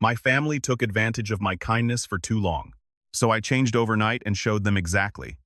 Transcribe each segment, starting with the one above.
My family took advantage of my kindness for too long, so I changed overnight and showed them exactly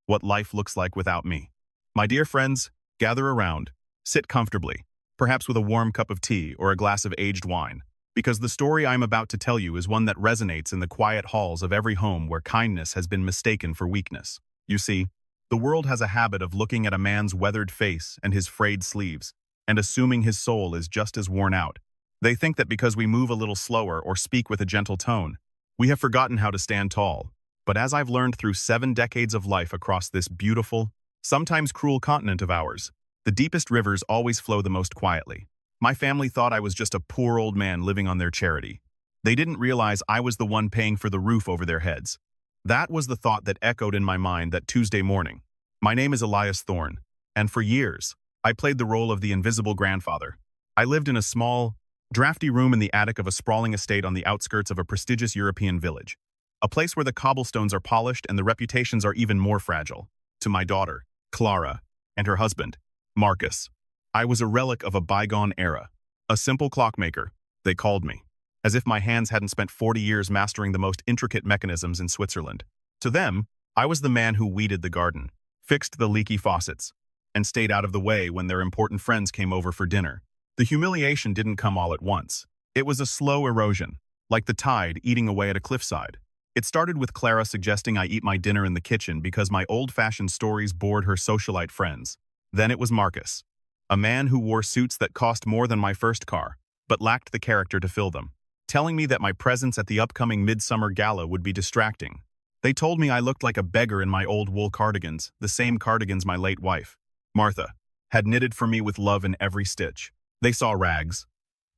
what life looks like without me. My dear friends, gather around, sit comfortably, perhaps with a warm cup of tea or a glass of aged wine, because the story I'm about to tell you is one that resonates in the quiet halls of every home where kindness has been mistaken for weakness. You see, the world has a habit of looking at a man's weathered face and his frayed sleeves, and assuming his soul is just as worn out. They think that because we move a little slower or speak with a gentle tone, we have forgotten how to stand tall. But as I've learned through 7 decades of life across this beautiful, sometimes cruel continent of ours, the deepest rivers always flow the most quietly. My family thought I was just a poor old man living on their charity. They didn't realize I was the one paying for the roof over their heads. That was the thought that echoed in my mind that Tuesday morning. My name is Elias Thorne, and for years, I played the role of the invisible grandfather. I lived in a small, drafty room in the attic of a sprawling estate on the outskirts of a prestigious European village, a place where the cobblestones are polished and the reputations are even more fragile. To my daughter, Clara, and her husband, Marcus, I was a relic of a bygone era. A simple clockmaker, they called me, as if my hands hadn't spent 40 years mastering the most intricate mechanisms in Switzerland. To them, I was the man who weeded the garden, fixed the leaky faucets, and stayed out of the way when their important friends came over for dinner. The humiliation didn't come all at once. It was a slow erosion, like the tide eating away at a cliffside. It started with Clara suggesting I eat my dinner in the kitchen because my old-fashioned stories bored her socialite friends. Then it was Marcus, a man who wore suits that cost more than my first car, but lacked the character to fill them, telling me that my presence at the upcoming midsummer gala would be distracting. They told me I looked like a beggar in my old wool cardigans, the same cardigans my late wife, Martha, had knitted for me with love in every stitch. They saw rags.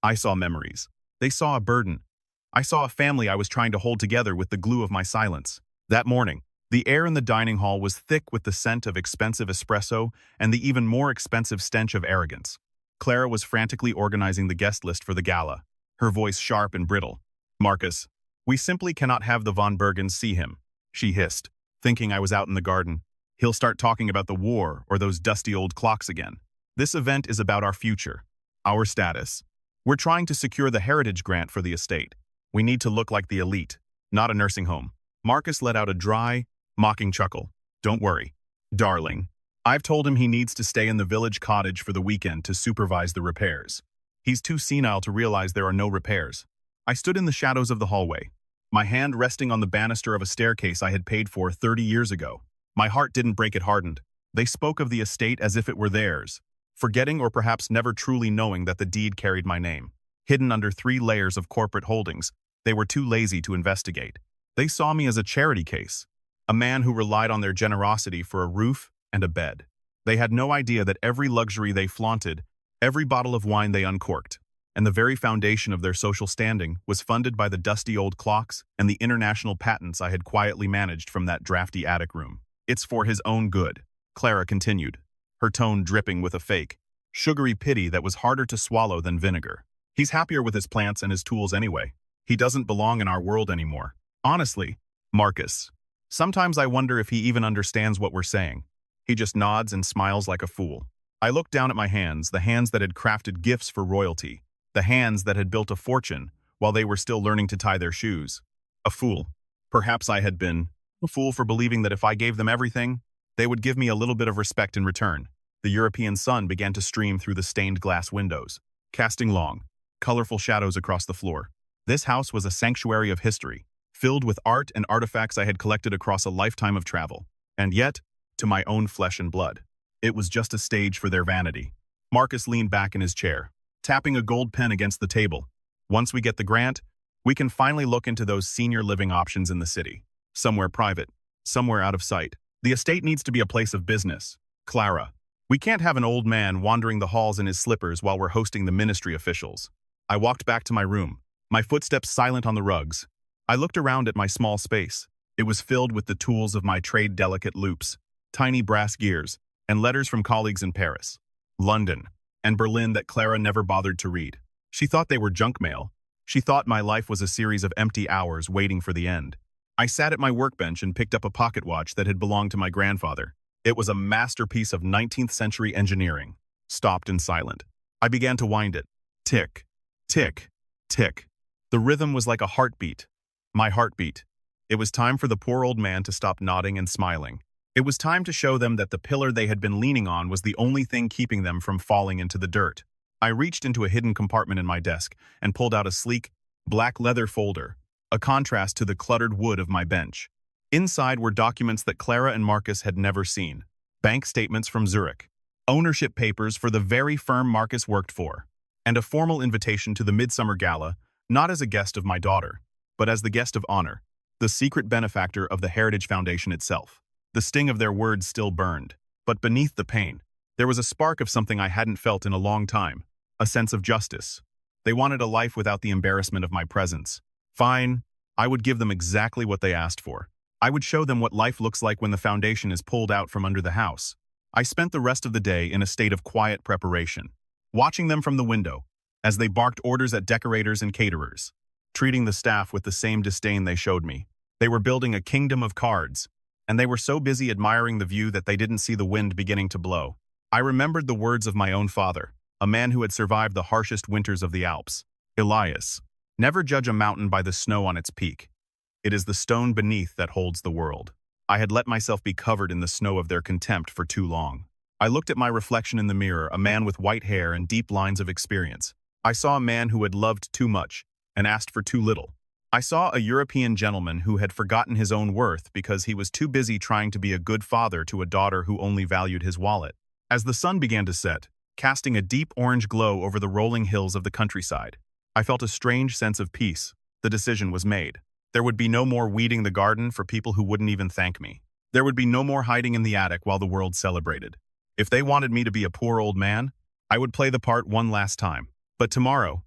I saw memories. They saw a burden. I saw a family I was trying to hold together with the glue of my silence. That morning, the air in the dining hall was thick with the scent of expensive espresso and the even more expensive stench of arrogance. Clara was frantically organizing the guest list for the gala, her voice sharp and brittle. "Marcus, we simply cannot have the von Bergens see him," she hissed, thinking I was out in the garden. "He'll start talking about the war or those dusty old clocks again. This event is about our future, our status. We're trying to secure the heritage grant for the estate. We need to look like the elite, not a nursing home." Marcus let out a dry, mocking chuckle. "Don't worry, darling. I've told him he needs to stay in the village cottage for the weekend to supervise the repairs. He's too senile to realize there are no repairs." I stood in the shadows of the hallway, my hand resting on the banister of a staircase I had paid for 30 years ago. My heart didn't break, it hardened. They spoke of the estate as if it were theirs, forgetting or perhaps never truly knowing that the deed carried my name. Hidden under 3 layers of corporate holdings, they were too lazy to investigate. They saw me as a charity case, a man who relied on their generosity for a roof and a bed. They had no idea that every luxury they flaunted, every bottle of wine they uncorked, and the very foundation of their social standing was funded by the dusty old clocks and the international patents I had quietly managed from that drafty attic room. "It's for his own good," Clara continued, her tone dripping with a fake, sugary pity that was harder to swallow than vinegar. "He's happier with his plants and his tools anyway. He doesn't belong in our world anymore. Honestly, Marcus, sometimes I wonder if he even understands what we're saying. He just nods and smiles like a fool." I looked down at my hands, the hands that had crafted gifts for royalty, the hands that had built a fortune while they were still learning to tie their shoes. A fool. Perhaps I had been a fool for believing that if I gave them everything, they would give me a little bit of respect in return. The European sun began to stream through the stained glass windows, casting long, colorful shadows across the floor. This house was a sanctuary of history, filled with art and artifacts I had collected across a lifetime of travel. And yet, to my own flesh and blood, it was just a stage for their vanity. Marcus leaned back in his chair, tapping a gold pen against the table. "Once we get the grant, we can finally look into those senior living options in the city. Somewhere private, somewhere out of sight. The estate needs to be a place of business. Clara, we can't have an old man wandering the halls in his slippers while we're hosting the ministry officials." I walked back to my room, my footsteps silent on the rugs. I looked around at my small space. It was filled with the tools of my trade, delicate loops, tiny brass gears, and letters from colleagues in Paris, London, and Berlin that Clara never bothered to read. She thought they were junk mail. She thought my life was a series of empty hours waiting for the end. I sat at my workbench and picked up a pocket watch that had belonged to my grandfather. It was a masterpiece of 19th century engineering, stopped and silent. I began to wind it. Tick, tick, tick. The rhythm was like a heartbeat. My heartbeat. It was time for the poor old man to stop nodding and smiling. It was time to show them that the pillar they had been leaning on was the only thing keeping them from falling into the dirt. I reached into a hidden compartment in my desk and pulled out a sleek, black leather folder, a contrast to the cluttered wood of my bench. Inside were documents that Clara and Marcus had never seen. Bank statements from Zurich, ownership papers for the very firm Marcus worked for, and a formal invitation to the Midsummer Gala, not as a guest of my daughter, but as the guest of honor, the secret benefactor of the Heritage Foundation itself. The sting of their words still burned, but beneath the pain, there was a spark of something I hadn't felt in a long time, a sense of justice. They wanted a life without the embarrassment of my presence. Fine, I would give them exactly what they asked for. I would show them what life looks like when the foundation is pulled out from under the house. I spent the rest of the day in a state of quiet preparation, watching them from the window, as they barked orders at decorators and caterers, treating the staff with the same disdain they showed me. They were building a kingdom of cards, and they were so busy admiring the view that they didn't see the wind beginning to blow. I remembered the words of my own father, a man who had survived the harshest winters of the Alps. Elias, never judge a mountain by the snow on its peak. It is the stone beneath that holds the world. I had let myself be covered in the snow of their contempt for too long. I looked at my reflection in the mirror, a man with white hair and deep lines of experience. I saw a man who had loved too much and asked for too little. I saw a European gentleman who had forgotten his own worth because he was too busy trying to be a good father to a daughter who only valued his wallet. As the sun began to set, casting a deep orange glow over the rolling hills of the countryside, I felt a strange sense of peace. The decision was made. There would be no more weeding the garden for people who wouldn't even thank me. There would be no more hiding in the attic while the world celebrated. If they wanted me to be a poor old man, I would play the part one last time. But tomorrow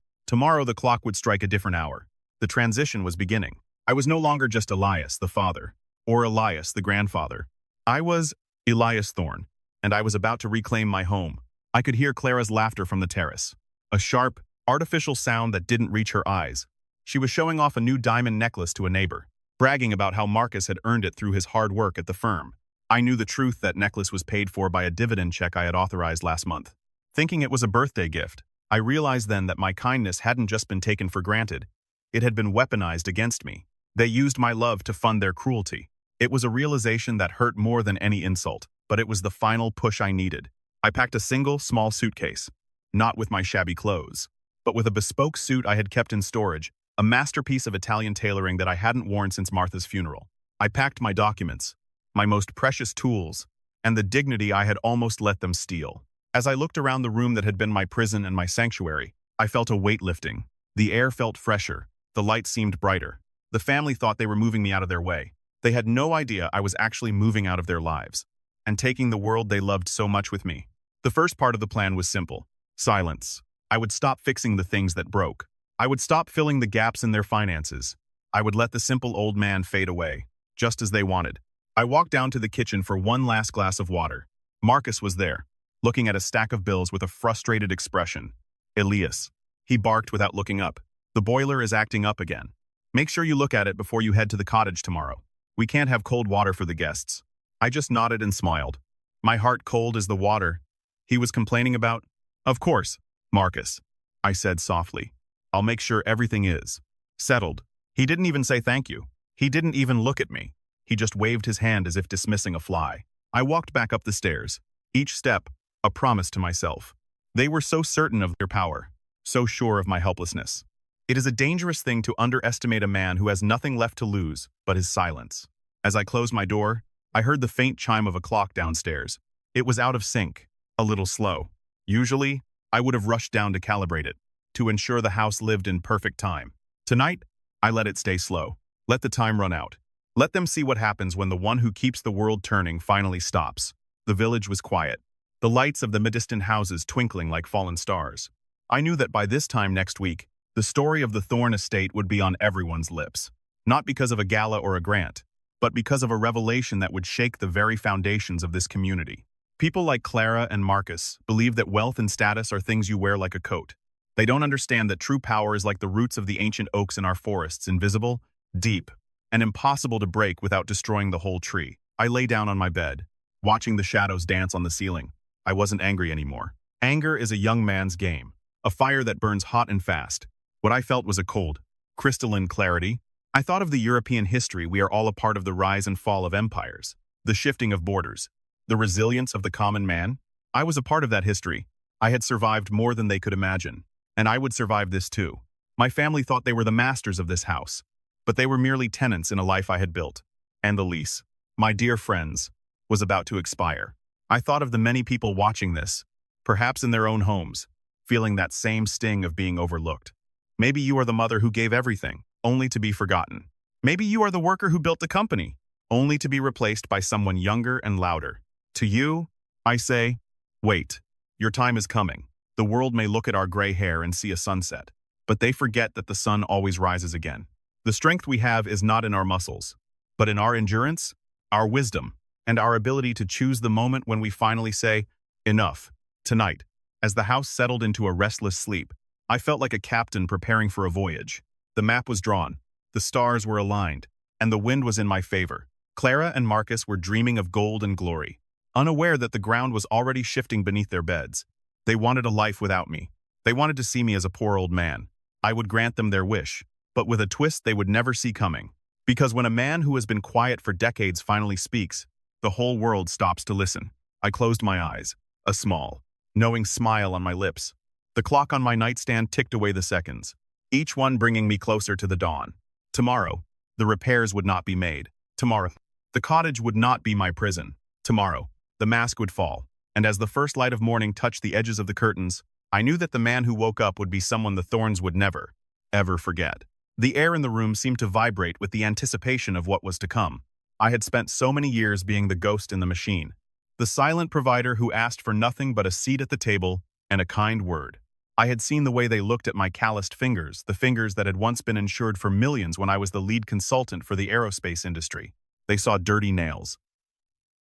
the clock would strike a different hour. The transition was beginning. I was no longer just Elias, the father, or Elias, the grandfather. I was Elias Thorne, and I was about to reclaim my home. I could hear Clara's laughter from the terrace, a sharp, artificial sound that didn't reach her eyes. She was showing off a new diamond necklace to a neighbor, bragging about how Marcus had earned it through his hard work at the firm. I knew the truth. That necklace was paid for by a dividend check I had authorized last month. Thinking it was a birthday gift, I realized then that my kindness hadn't just been taken for granted. It had been weaponized against me. They used my love to fund their cruelty. It was a realization that hurt more than any insult, but it was the final push I needed. I packed a single, small suitcase, not with my shabby clothes, but with a bespoke suit I had kept in storage, a masterpiece of Italian tailoring that I hadn't worn since Martha's funeral. I packed my documents, my most precious tools, and the dignity I had almost let them steal. As I looked around the room that had been my prison and my sanctuary, I felt a weight lifting. The air felt fresher, the light seemed brighter. The family thought they were moving me out of their way. They had no idea I was actually moving out of their lives, and taking the world they loved so much with me. The first part of the plan was simple: silence. I would stop fixing the things that broke. I would stop filling the gaps in their finances. I would let the simple old man fade away, just as they wanted. I walked down to the kitchen for one last glass of water. Marcus was there, looking at a stack of bills with a frustrated expression. Elias, he barked without looking up. The boiler is acting up again. Make sure you look at it before you head to the cottage tomorrow. We can't have cold water for the guests. I just nodded and smiled. My heart cold as the water he was complaining about. Of course, Marcus, I said softly. I'll make sure everything is settled. He didn't even say thank you. He didn't even look at me. He just waved his hand as if dismissing a fly. I walked back up the stairs, each step a promise to myself. They were so certain of their power, so sure of my helplessness. It is a dangerous thing to underestimate a man who has nothing left to lose but his silence. As I closed my door, I heard the faint chime of a clock downstairs. It was out of sync, a little slow. Usually, I would have rushed down to calibrate it, to ensure the house lived in perfect time. Tonight, I let it stay slow. Let the time run out. Let them see what happens when the one who keeps the world turning finally stops. The village was quiet, the lights of the distant houses twinkling like fallen stars. I knew that by this time next week, the story of the Thorne estate would be on everyone's lips. Not because of a gala or a grant, but because of a revelation that would shake the very foundations of this community. People like Clara and Marcus believe that wealth and status are things you wear like a coat. They don't understand that true power is like the roots of the ancient oaks in our forests, invisible, deep, and impossible to break without destroying the whole tree. I lay down on my bed, watching the shadows dance on the ceiling. I wasn't angry anymore. Anger is a young man's game, a fire that burns hot and fast. What I felt was a cold, crystalline clarity. I thought of the European history. We are all a part of the rise and fall of empires, the shifting of borders, the resilience of the common man. I was a part of that history. I had survived more than they could imagine, and I would survive this too. My family thought they were the masters of this house, but they were merely tenants in a life I had built. And the lease, my dear friends, was about to expire. I thought of the many people watching this, perhaps in their own homes, feeling that same sting of being overlooked. Maybe you are the mother who gave everything, only to be forgotten. Maybe you are the worker who built the company, only to be replaced by someone younger and louder. To you, I say, wait, your time is coming. The world may look at our gray hair and see a sunset, but they forget that the sun always rises again. The strength we have is not in our muscles, but in our endurance, our wisdom, and our ability to choose the moment when we finally say, enough. Tonight, as the house settled into a restless sleep, I felt like a captain preparing for a voyage. The map was drawn, the stars were aligned, and the wind was in my favor. Clara and Marcus were dreaming of gold and glory, unaware that the ground was already shifting beneath their beds. They wanted a life without me. They wanted to see me as a poor old man. I would grant them their wish, but with a twist they would never see coming. Because when a man who has been quiet for decades finally speaks, the whole world stops to listen. I closed my eyes, a small, knowing smile on my lips. The clock on my nightstand ticked away the seconds, each one bringing me closer to the dawn. Tomorrow, the repairs would not be made. Tomorrow, the cottage would not be my prison. Tomorrow, the mask would fall, and as the first light of morning touched the edges of the curtains, I knew that the man who woke up would be someone the Thorns would never, ever forget. The air in the room seemed to vibrate with the anticipation of what was to come. I had spent so many years being the ghost in the machine, the silent provider who asked for nothing but a seat at the table and a kind word. I had seen the way they looked at my calloused fingers, the fingers that had once been insured for millions when I was the lead consultant for the aerospace industry. They saw dirty nails.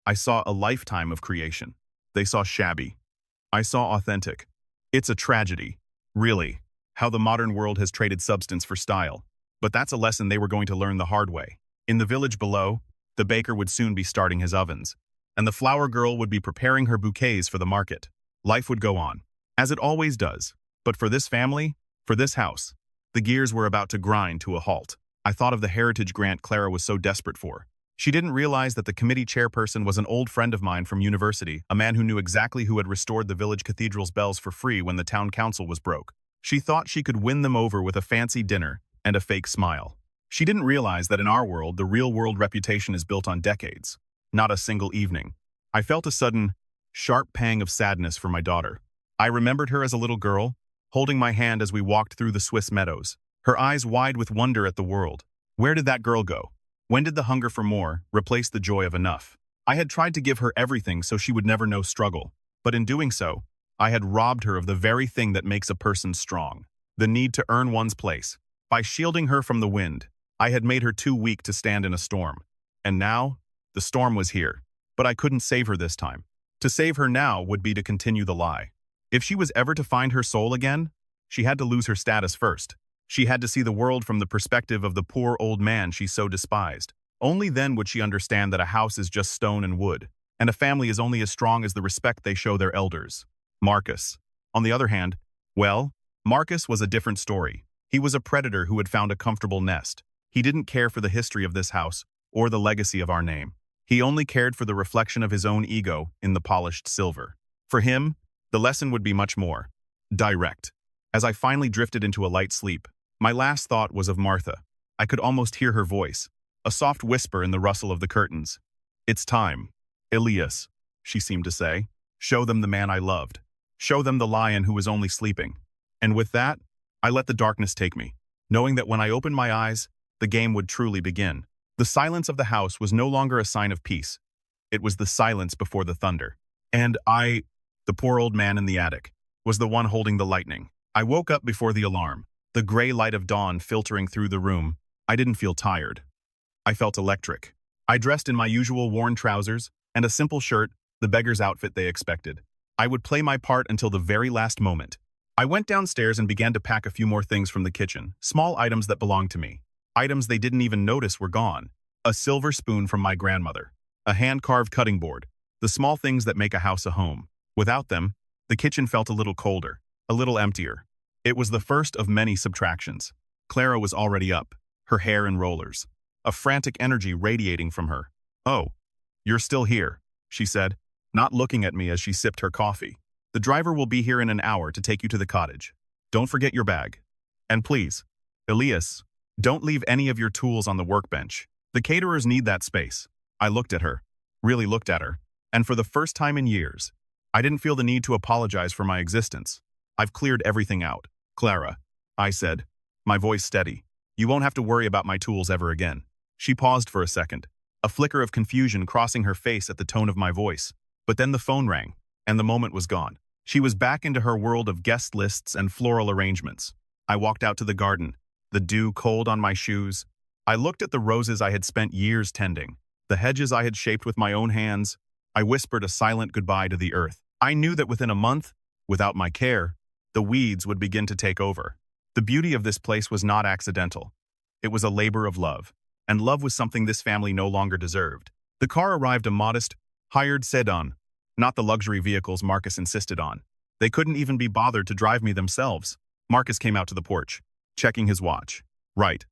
I saw a lifetime of creation. They saw shabby. I saw authentic. It's a tragedy, really, how the modern world has traded substance for style. But that's a lesson they were going to learn the hard way. In the village below, the baker would soon be starting his ovens, and the flower girl would be preparing her bouquets for the market. Life would go on, as it always does. But for this family, for this house, the gears were about to grind to a halt. I thought of the heritage grant Clara was so desperate for. She didn't realize that the committee chairperson was an old friend of mine from university, a man who knew exactly who had restored the village cathedral's bells for free when the town council was broke. She thought she could win them over with a fancy dinner and a fake smile. She didn't realize that in our world, the real-world reputation is built on decades, not a single evening. I felt a sudden, sharp pang of sadness for my daughter. I remembered her as a little girl, holding my hand as we walked through the Swiss meadows, her eyes wide with wonder at the world. Where did that girl go? When did the hunger for more replace the joy of enough? I had tried to give her everything so she would never know struggle, but in doing so, I had robbed her of the very thing that makes a person strong, the need to earn one's place. By shielding her from the wind, I had made her too weak to stand in a storm. And now, the storm was here, but I couldn't save her this time. To save her now would be to continue the lie. If she was ever to find her soul again, she had to lose her status first. She had to see the world from the perspective of the poor old man she so despised. Only then would she understand that a house is just stone and wood, and a family is only as strong as the respect they show their elders. Marcus, on the other hand, well, Marcus was a different story. He was a predator who had found a comfortable nest. He didn't care for the history of this house or the legacy of our name. He only cared for the reflection of his own ego in the polished silver. For him, the lesson would be much more direct. As I finally drifted into a light sleep, my last thought was of Martha. I could almost hear her voice, a soft whisper in the rustle of the curtains. "It's time. Elias," she seemed to say. "Show them the man I loved. Show them the lion who was only sleeping." And with that, I let the darkness take me, knowing that when I opened my eyes, the game would truly begin. The silence of the house was no longer a sign of peace. It was the silence before the thunder. And the poor old man in the attic, was the one holding the lightning. I woke up before the alarm, the gray light of dawn filtering through the room. I didn't feel tired. I felt electric. I dressed in my usual worn trousers and a simple shirt, the beggar's outfit they expected. I would play my part until the very last moment. I went downstairs and began to pack a few more things from the kitchen, small items that belonged to me. Items they didn't even notice were gone. A silver spoon from my grandmother, a hand-carved cutting board, the small things that make a house a home. Without them, the kitchen felt a little colder, a little emptier. It was the first of many subtractions. Clara was already up, her hair in rollers, a frantic energy radiating from her. "Oh, you're still here," she said, not looking at me as she sipped her coffee. "The driver will be here in an hour to take you to the cottage. Don't forget your bag. And please, Elias, don't leave any of your tools on the workbench. The caterers need that space." I looked at her, really looked at her, and for the first time in years, I didn't feel the need to apologize for my existence. "I've cleared everything out, Clara," I said, my voice steady. "You won't have to worry about my tools ever again." She paused for a second, a flicker of confusion crossing her face at the tone of my voice. But then the phone rang, and the moment was gone. She was back into her world of guest lists and floral arrangements. I walked out to the garden, the dew cold on my shoes. I looked at the roses I had spent years tending, the hedges I had shaped with my own hands. I whispered a silent goodbye to the earth. I knew that within a month, without my care, the weeds would begin to take over. The beauty of this place was not accidental. It was a labor of love, and love was something this family no longer deserved. The car arrived, a modest, hired sedan, not the luxury vehicles Marcus insisted on. They couldn't even be bothered to drive me themselves. Marcus came out to the porch, checking his watch. "Right.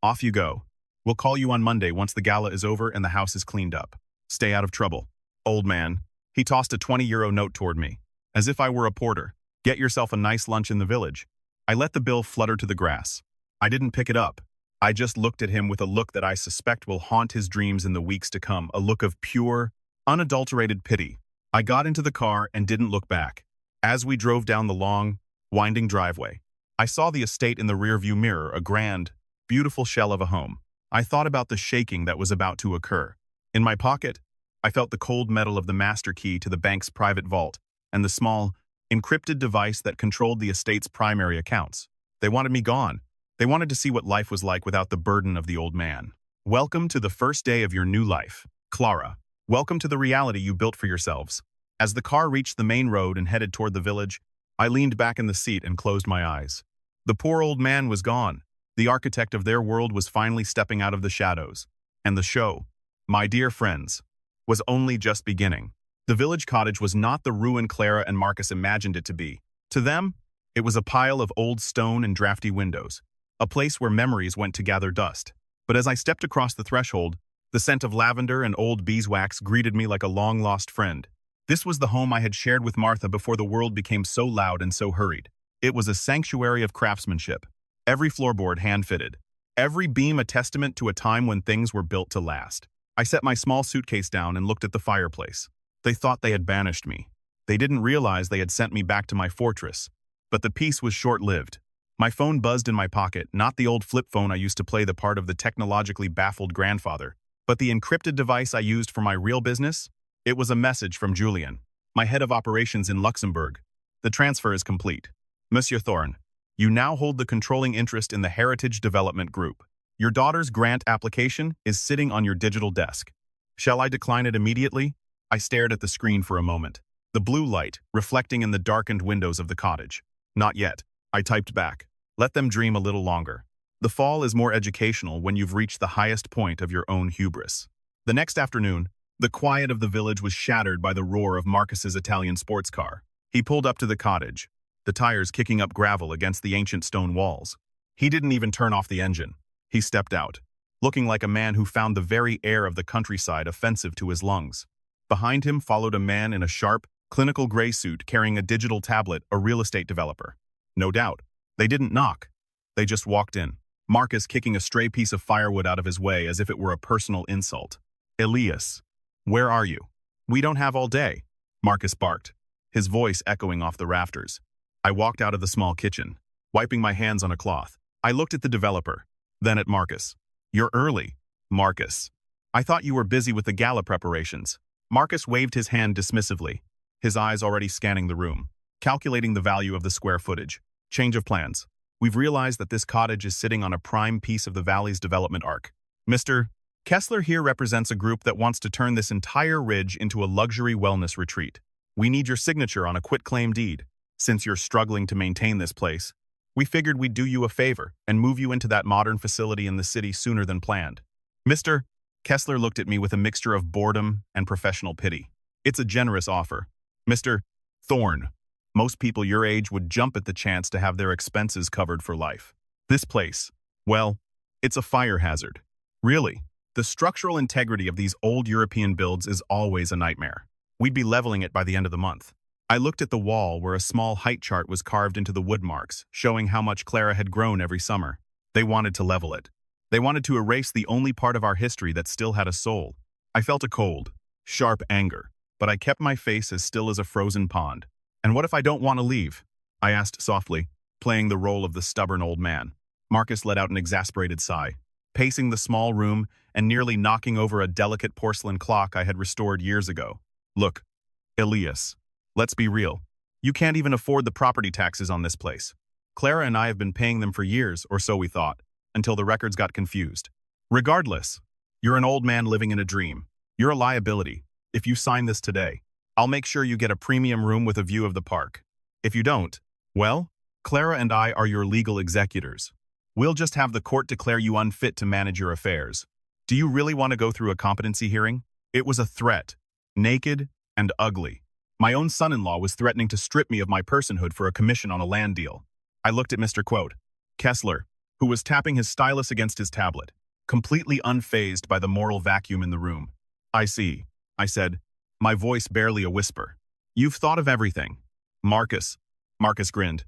Off you go. We'll call you on Monday once the gala is over and the house is cleaned up. Stay out of trouble." "Old man." He tossed a €20 note toward me, as if I were a porter. "Get yourself a nice lunch in the village." I let the bill flutter to the grass. I didn't pick it up. I just looked at him with a look that I suspect will haunt his dreams in the weeks to come, a look of pure, unadulterated pity. I got into the car and didn't look back. As we drove down the long, winding driveway, I saw the estate in the rearview mirror, a grand, beautiful shell of a home. I thought about the shaking that was about to occur. In my pocket, I felt the cold metal of the master key to the bank's private vault and the small, encrypted device that controlled the estate's primary accounts. They wanted me gone. They wanted to see what life was like without the burden of the old man. "Welcome to the first day of your new life, Clara. Welcome to the reality you built for yourselves." As the car reached the main road and headed toward the village, I leaned back in the seat and closed my eyes. The poor old man was gone. The architect of their world was finally stepping out of the shadows. And the show, my dear friends, was only just beginning. The village cottage was not the ruin Clara and Marcus imagined it to be. To them, it was a pile of old stone and drafty windows, a place where memories went to gather dust. But as I stepped across the threshold, the scent of lavender and old beeswax greeted me like a long-lost friend. This was the home I had shared with Martha before the world became so loud and so hurried. It was a sanctuary of craftsmanship, every floorboard hand-fitted, every beam a testament to a time when things were built to last. I set my small suitcase down and looked at the fireplace. They thought they had banished me. They didn't realize they had sent me back to my fortress. But the peace was short-lived. My phone buzzed in my pocket, not the old flip phone I used to play the part of the technologically baffled grandfather, but the encrypted device I used for my real business. It was a message from Julian, my head of operations in Luxembourg. "The transfer is complete. Monsieur Thorne, you now hold the controlling interest in the Heritage Development Group. Your daughter's grant application is sitting on your digital desk. Shall I decline it immediately?" I stared at the screen for a moment, the blue light reflecting in the darkened windows of the cottage. "Not yet," I typed back. "Let them dream a little longer. The fall is more educational when you've reached the highest point of your own hubris." The next afternoon, the quiet of the village was shattered by the roar of Marcus's Italian sports car. He pulled up to the cottage, the tires kicking up gravel against the ancient stone walls. He didn't even turn off the engine. He stepped out, looking like a man who found the very air of the countryside offensive to his lungs. Behind him followed a man in a sharp, clinical gray suit carrying a digital tablet, a real estate developer. No doubt. They didn't knock. They just walked in, Marcus kicking a stray piece of firewood out of his way as if it were a personal insult. "Elias, where are you?" "We don't have all day," Marcus barked, his voice echoing off the rafters. I walked out of the small kitchen, wiping my hands on a cloth. I looked at the developer, then at Marcus. "You're early, Marcus. I thought you were busy with the gala preparations." Marcus waved his hand dismissively, his eyes already scanning the room, calculating the value of the square footage. "Change of plans. We've realized that this cottage is sitting on a prime piece of the valley's development arc. Mr. Kessler here represents a group that wants to turn this entire ridge into a luxury wellness retreat. We need your signature on a quitclaim deed. Since you're struggling to maintain this place, we figured we'd do you a favor and move you into that modern facility in the city sooner than planned." Mr. Kessler looked at me with a mixture of boredom and professional pity. "It's a generous offer. Mr. Thorne, most people your age would jump at the chance to have their expenses covered for life. This place, Well, it's a fire hazard. Really, the structural integrity of these old European builds is always a nightmare. We'd be leveling it by the end of the month. I looked at the wall where a small height chart was carved into the wood marks, showing how much Clara had grown every summer. They wanted to level it. They wanted to erase the only part of our history that still had a soul. I felt a cold, sharp anger, but I kept my face as still as a frozen pond. And what if I don't want to leave? I asked softly, playing the role of the stubborn old man. Marcus let out an exasperated sigh, pacing the small room and nearly knocking over a delicate porcelain clock I had restored years ago. Look, Elias, let's be real. You can't even afford the property taxes on this place. Clara and I have been paying them for years, or so we thought, until the records got confused. Regardless, you're an old man living in a dream. You're a liability. If you sign this today, I'll make sure you get a premium room with a view of the park. If you don't, well, Clara and I are your legal executors. We'll just have the court declare you unfit to manage your affairs. Do you really want to go through a competency hearing? It was a threat, naked and ugly. My own son-in-law was threatening to strip me of my personhood for a commission on a land deal. I looked at Mr. Kessler, who was tapping his stylus against his tablet, completely unfazed by the moral vacuum in the room. I see, I said, my voice barely a whisper. You've thought of everything. Marcus grinned.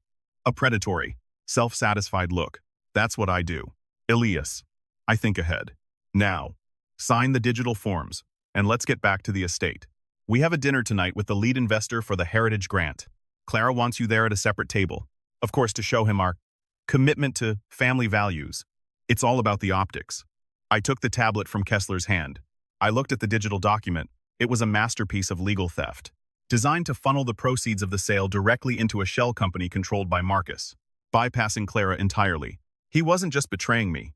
A predatory, self-satisfied look. That's what I do. Elias, I think ahead. Now, sign the digital forms, and let's get back to the estate. We have a dinner tonight with the lead investor for the Heritage Grant. Clara wants you there at a separate table, of course, to show him our commitment to family values. It's all about the optics. I took the tablet from Kessler's hand. I looked at the digital document. It was a masterpiece of legal theft, designed to funnel the proceeds of the sale directly into a shell company controlled by Marcus, bypassing Clara entirely. He wasn't just betraying me.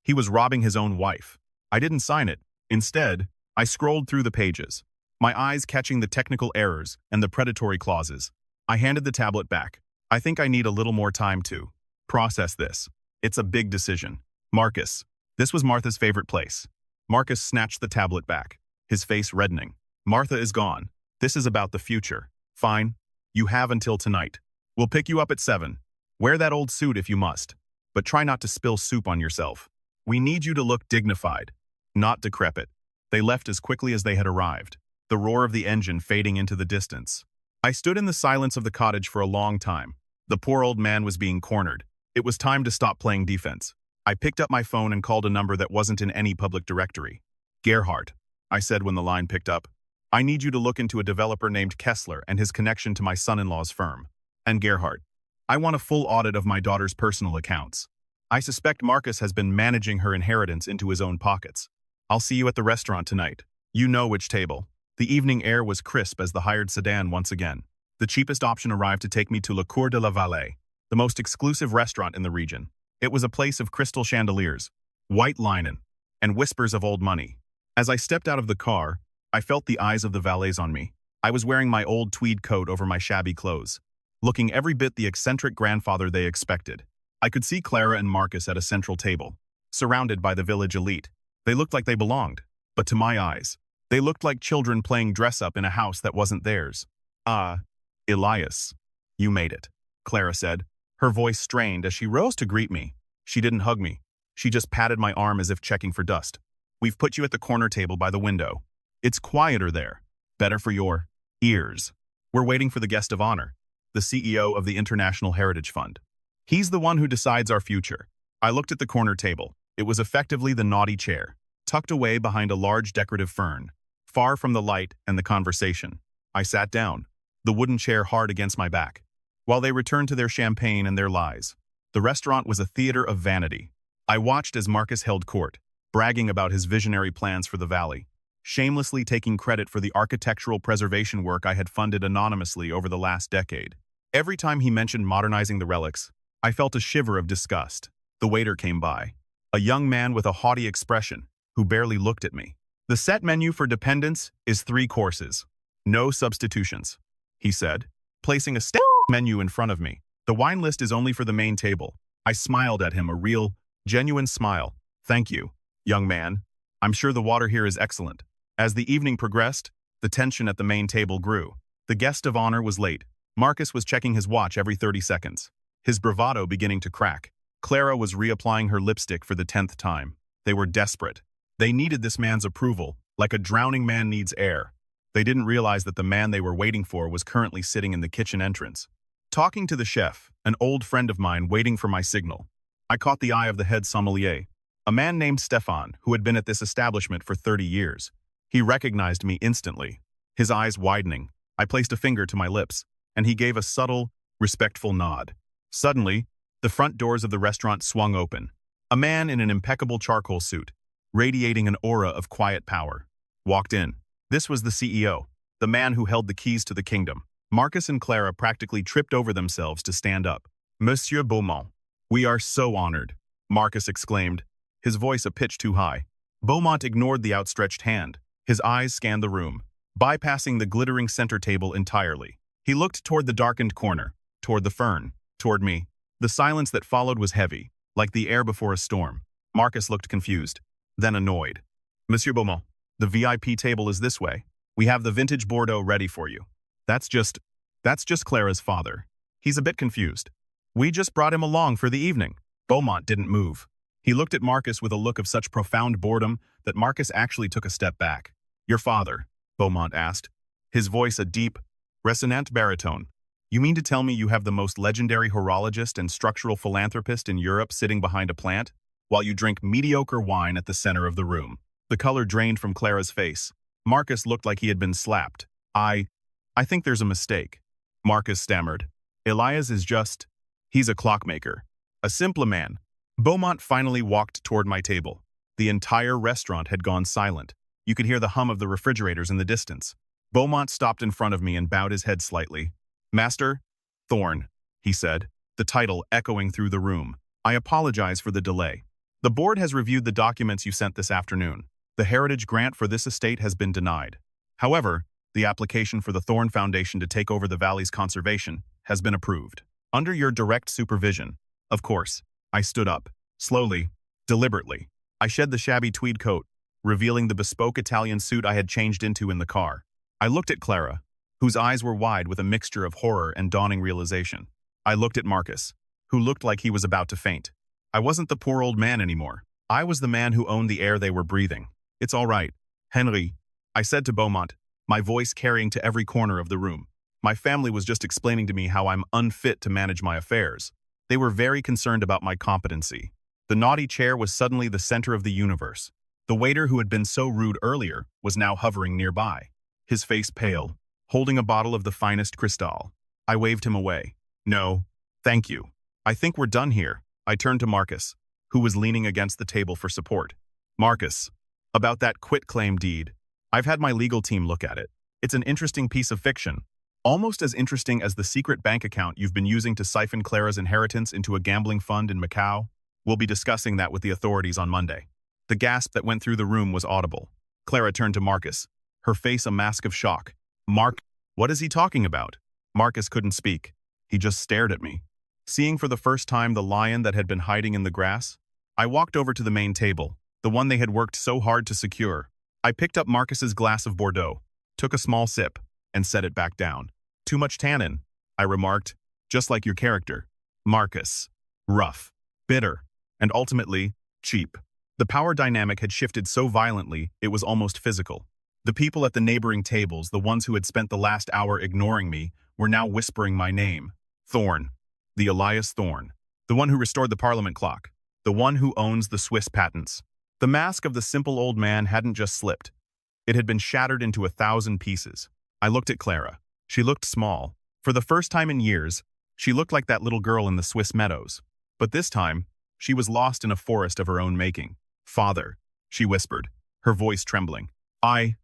He was robbing his own wife. I didn't sign it. Instead, I scrolled through the pages, my eyes catching the technical errors and the predatory clauses. I handed the tablet back. I think I need a little more time to process this. It's a big decision. Marcus. This was Martha's favorite place. Marcus snatched the tablet back, his face reddening. Martha is gone. This is about the future. Fine. You have until tonight. We'll pick you up at 7. Wear that old suit if you must, but try not to spill soup on yourself. We need you to look dignified, not decrepit. They left as quickly as they had arrived, the roar of the engine fading into the distance. I stood in the silence of the cottage for a long time. The poor old man was being cornered. It was time to stop playing defense. I picked up my phone and called a number that wasn't in any public directory. Gerhardt, I said when the line picked up. I need you to look into a developer named Kessler and his connection to my son-in-law's firm. And Gerhardt, I want a full audit of my daughter's personal accounts. I suspect Marcus has been managing her inheritance into his own pockets. I'll see you at the restaurant tonight. You know which table. The evening air was crisp as the hired sedan once again. The cheapest option arrived to take me to La Cour de la Vallée, the most exclusive restaurant in the region. It was a place of crystal chandeliers, white linen, and whispers of old money. As I stepped out of the car, I felt the eyes of the valets on me. I was wearing my old tweed coat over my shabby clothes, looking every bit the eccentric grandfather they expected. I could see Clara and Marcus at a central table, surrounded by the village elite. They looked like they belonged, but to my eyes, they looked like children playing dress-up in a house that wasn't theirs. Elias, you made it, Clara said, her voice strained as she rose to greet me. She didn't hug me. She just patted my arm as if checking for dust. We've put you at the corner table by the window. It's quieter there. Better for your ears. We're waiting for the guest of honor, the CEO of the International Heritage Fund. He's the one who decides our future. I looked at the corner table. It was effectively the naughty chair, tucked away behind a large decorative fern, far from the light and the conversation. I sat down, the wooden chair hard against my back, while they returned to their champagne and their lies. The restaurant was a theater of vanity. I watched as Marcus held court, bragging about his visionary plans for the valley, shamelessly taking credit for the architectural preservation work I had funded anonymously over the last decade. Every time he mentioned modernizing the relics, I felt a shiver of disgust. The waiter came by, a young man with a haughty expression, who barely looked at me. The set menu for dependents is 3 courses. No substitutions, he said, placing a menu in front of me. The wine list is only for the main table. I smiled at him, a real, genuine smile. Thank you, young man. I'm sure the water here is excellent. As the evening progressed, the tension at the main table grew. The guest of honor was late. Marcus was checking his watch every 30 seconds, his bravado beginning to crack. Clara was reapplying her lipstick for the 10th time. They were desperate. They needed this man's approval, like a drowning man needs air. They didn't realize that the man they were waiting for was currently sitting in the kitchen entrance, talking to the chef, an old friend of mine waiting for my signal. I caught the eye of the head sommelier, a man named Stefan, who had been at this establishment for 30 years. He recognized me instantly. His eyes widening, I placed a finger to my lips, and he gave a subtle, respectful nod. Suddenly, the front doors of the restaurant swung open. A man in an impeccable charcoal suit, radiating an aura of quiet power, walked in. This was the CEO, the man who held the keys to the kingdom. Marcus and Clara practically tripped over themselves to stand up. Monsieur Beaumont, we are so honored, Marcus exclaimed, his voice a pitch too high. Beaumont ignored the outstretched hand. His eyes scanned the room, bypassing the glittering center table entirely. He looked toward the darkened corner, toward the fern, toward me. The silence that followed was heavy, like the air before a storm. Marcus looked confused, then annoyed. Monsieur Beaumont, the VIP table is this way. We have the vintage Bordeaux ready for you. That's just Clara's father. He's a bit confused. We just brought him along for the evening. Beaumont didn't move. He looked at Marcus with a look of such profound boredom that Marcus actually took a step back. Your father? Beaumont asked, his voice a deep, resonant baritone. You mean to tell me you have the most legendary horologist and structural philanthropist in Europe sitting behind a plant, while you drink mediocre wine at the center of the room? The color drained from Clara's face. Marcus looked like he had been slapped. I think there's a mistake. Marcus stammered. Elias is he's a clockmaker. A simple man. Beaumont finally walked toward my table. The entire restaurant had gone silent. You could hear the hum of the refrigerators in the distance. Beaumont stopped in front of me and bowed his head slightly. Master Thorn, he said, the title echoing through the room. I apologize for the delay. The board has reviewed the documents you sent this afternoon. The heritage grant for this estate has been denied. However, the application for the Thorn Foundation to take over the valley's conservation has been approved. Under your direct supervision, of course. I stood up, slowly, deliberately. I shed the shabby tweed coat, revealing the bespoke Italian suit I had changed into in the car. I looked at Clara, whose eyes were wide with a mixture of horror and dawning realization. I looked at Marcus, who looked like he was about to faint. I wasn't the poor old man anymore. I was the man who owned the air they were breathing. It's all right, Henry, I said to Beaumont, my voice carrying to every corner of the room. My family was just explaining to me how I'm unfit to manage my affairs. They were very concerned about my competency. The naughty chair was suddenly the center of the universe. The waiter who had been so rude earlier was now hovering nearby, his face pale, holding a bottle of the finest Cristal. I waved him away. No, thank you. I think we're done here. I turned to Marcus, who was leaning against the table for support. Marcus, about that quitclaim deed. I've had my legal team look at it. It's an interesting piece of fiction. Almost as interesting as the secret bank account you've been using to siphon Clara's inheritance into a gambling fund in Macau. We'll be discussing that with the authorities on Monday. The gasp that went through the room was audible. Clara turned to Marcus, her face a mask of shock. Mark, what is he talking about? Marcus couldn't speak. He just stared at me. Seeing for the first time the lion that had been hiding in the grass, I walked over to the main table, the one they had worked so hard to secure. I picked up Marcus's glass of Bordeaux, took a small sip, and set it back down. Too much tannin, I remarked, just like your character. Marcus. Rough, bitter, and ultimately, cheap. The power dynamic had shifted so violently it was almost physical. The people at the neighboring tables, the ones who had spent the last hour ignoring me, were now whispering my name. Thorn. The Elias Thorn. The one who restored the Parliament clock. The one who owns the Swiss patents. The mask of the simple old man hadn't just slipped. It had been shattered into 1,000 pieces. I looked at Clara. She looked small. For the first time in years, she looked like that little girl in the Swiss meadows. But this time, she was lost in a forest of her own making. Father, she whispered, her voice trembling. I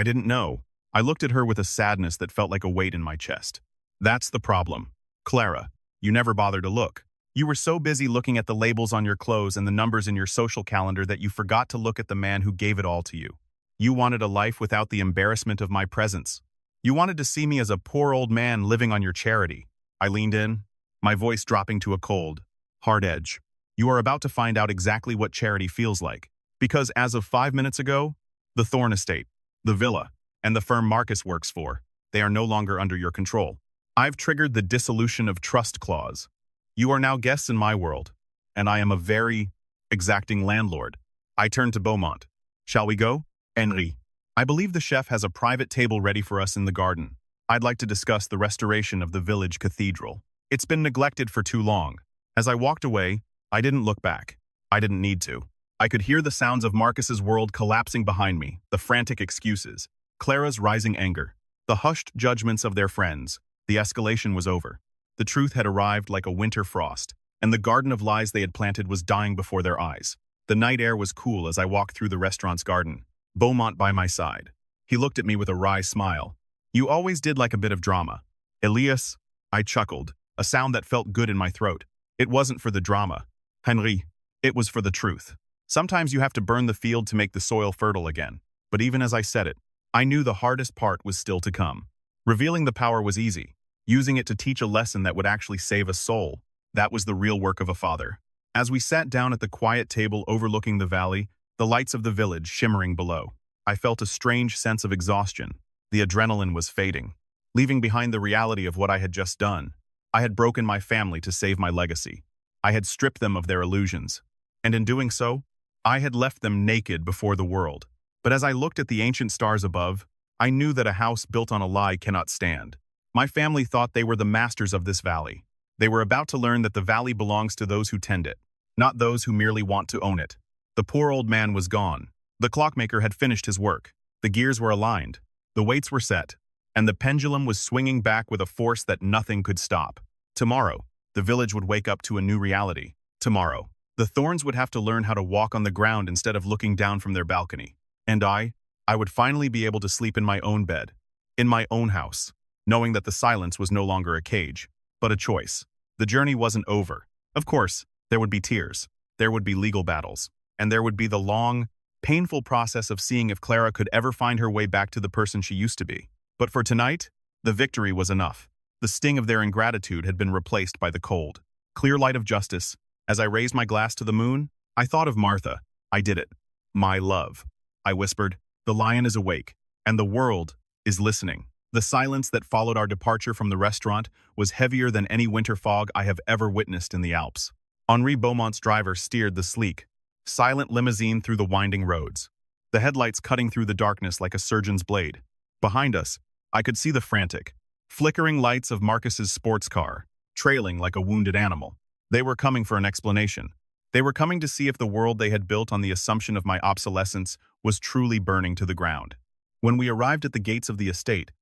didn't know. I looked at her with a sadness that felt like a weight in my chest. That's the problem. Clara, you never bothered to look. You were so busy looking at the labels on your clothes and the numbers in your social calendar that you forgot to look at the man who gave it all to you. You wanted a life without the embarrassment of my presence. You wanted to see me as a poor old man living on your charity. I leaned in, my voice dropping to a cold, hard edge. You are about to find out exactly what charity feels like. Because as of 5 minutes ago, the Thorn estate, the villa, and the firm Marcus works for, they are no longer under your control. I've triggered the dissolution of trust clause. You are now guests in my world, and I am a very exacting landlord. I turned to Beaumont. Shall we go? Henri. I believe the chef has a private table ready for us in the garden. I'd like to discuss the restoration of the village cathedral. It's been neglected for too long. As I walked away, I didn't look back. I didn't need to. I could hear the sounds of Marcus's world collapsing behind me, the frantic excuses, Clara's rising anger, the hushed judgments of their friends. The escalation was over. The truth had arrived like a winter frost, and the garden of lies they had planted was dying before their eyes. The night air was cool as I walked through the restaurant's garden, Beaumont by my side. He looked at me with a wry smile. You always did like a bit of drama. Elias, I chuckled, a sound that felt good in my throat. It wasn't for the drama, Henri. It was for the truth. Sometimes you have to burn the field to make the soil fertile again. But even as I said it, I knew the hardest part was still to come. Revealing the power was easy. Using it to teach a lesson that would actually save a soul, that was the real work of a father. As we sat down at the quiet table overlooking the valley, the lights of the village shimmering below, I felt a strange sense of exhaustion. The adrenaline was fading, leaving behind the reality of what I had just done. I had broken my family to save my legacy. I had stripped them of their illusions. And in doing so, I had left them naked before the world. But as I looked at the ancient stars above, I knew that a house built on a lie cannot stand. My family thought they were the masters of this valley. They were about to learn that the valley belongs to those who tend it, not those who merely want to own it. The poor old man was gone. The clockmaker had finished his work. The gears were aligned. The weights were set. And the pendulum was swinging back with a force that nothing could stop. Tomorrow, the village would wake up to a new reality. Tomorrow, the Thorns would have to learn how to walk on the ground instead of looking down from their balcony. And I would finally be able to sleep in my own bed, in my own house, knowing that the silence was no longer a cage, but a choice. The journey wasn't over. Of course, there would be tears, there would be legal battles, and there would be the long, painful process of seeing if Clara could ever find her way back to the person she used to be. But for tonight, the victory was enough. The sting of their ingratitude had been replaced by the cold, clear light of justice. As I raised my glass to the moon, I thought of Martha. I did it. My love. I whispered, the lion is awake, and the world is listening. The silence that followed our departure from the restaurant was heavier than any winter fog I have ever witnessed in the Alps. Henri Beaumont's driver steered the sleek, silent limousine through the winding roads, the headlights cutting through the darkness like a surgeon's blade. Behind us, I could see the frantic, flickering lights of Marcus's sports car, trailing like a wounded animal. They were coming for an explanation. They were coming to see if the world they had built on the assumption of my obsolescence was truly burning to the ground. When we arrived at the gates of the estate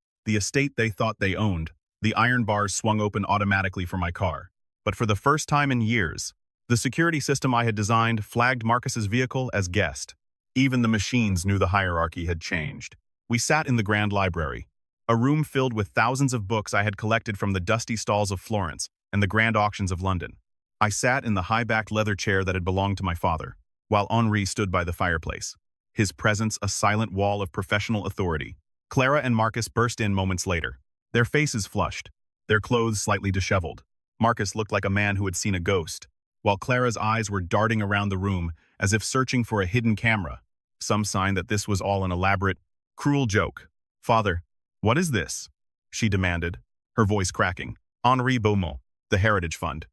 they thought they owned, the iron bars swung open automatically for my car. But for the first time in years, the security system I had designed flagged Marcus's vehicle as guest. Even the machines knew the hierarchy had changed. We sat in the Grand Library, a room filled with thousands of books I had collected from the dusty stalls of Florence and the grand auctions of London. I sat in the high-backed leather chair that had belonged to my father, while Henri stood by the fireplace, his presence a silent wall of professional authority. Clara and Marcus burst in moments later, their faces flushed, their clothes slightly disheveled. Marcus looked like a man who had seen a ghost, while Clara's eyes were darting around the room as if searching for a hidden camera, some sign that this was all an elaborate, cruel joke. "Father, what is this?" she demanded, her voice cracking. "Henri Beaumont, the Heritage Fund.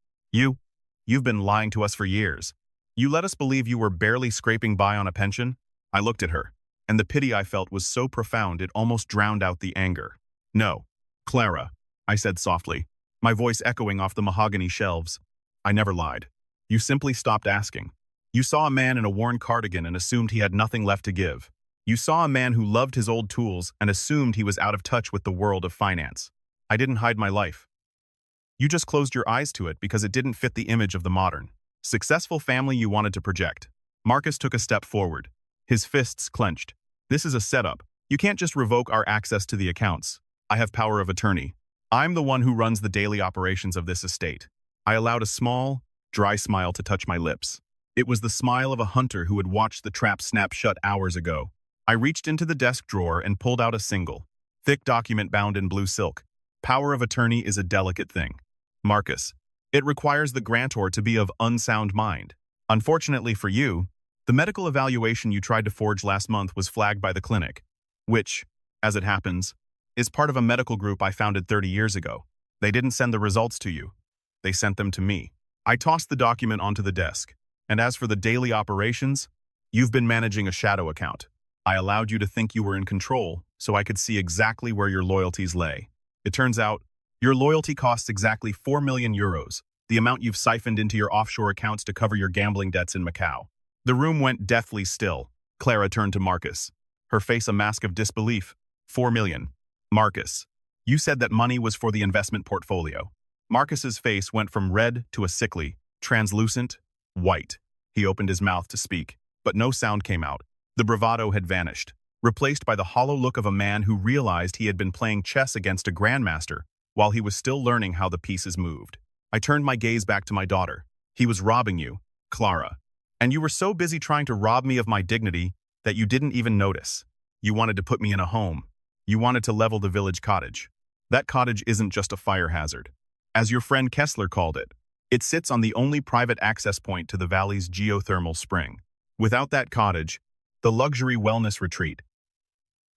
You've been lying to us for years. You let us believe you were barely scraping by on a pension." I looked at her, and the pity I felt was so profound it almost drowned out the anger. "No, Clara," I said softly, my voice echoing off the mahogany shelves. "I never lied. You simply stopped asking. You saw a man in a worn cardigan and assumed he had nothing left to give. You saw a man who loved his old tools and assumed he was out of touch with the world of finance. I didn't hide my life. You just closed your eyes to it because it didn't fit the image of the modern, successful family you wanted to project." Marcus took a step forward, his fists clenched. "This is a setup. You can't just revoke our access to the accounts. I have power of attorney. I'm the one who runs the daily operations of this estate." I allowed a small, dry smile to touch my lips. It was the smile of a hunter who had watched the trap snap shut hours ago. I reached into the desk drawer and pulled out a single, thick document bound in blue silk. Power of attorney is a delicate thing, Marcus. It requires the grantor to be of unsound mind. Unfortunately for you, the medical evaluation you tried to forge last month was flagged by the clinic, which, as it happens, is part of a medical group I founded 30 years ago. They didn't send the results to you. They sent them to me. I tossed the document onto the desk. And as for the daily operations, you've been managing a shadow account. I allowed you to think you were in control, so I could see exactly where your loyalties lay. It turns out, your loyalty costs exactly 4 million euros, the amount you've siphoned into your offshore accounts to cover your gambling debts in Macau. The room went deathly still. Clara turned to Marcus, her face a mask of disbelief. 4 million. Marcus, you said that money was for the investment portfolio. Marcus's face went from red to a sickly, translucent, white. He opened his mouth to speak, but no sound came out. The bravado had vanished, replaced by the hollow look of a man who realized he had been playing chess against a grandmaster while he was still learning how the pieces moved. I turned my gaze back to my daughter. He was robbing you, Clara. And you were so busy trying to rob me of my dignity that you didn't even notice. You wanted to put me in a home. You wanted to level the village cottage. That cottage isn't just a fire hazard. As your friend Kessler called it, it sits on the only private access point to the valley's geothermal spring. Without that cottage, the luxury wellness retreat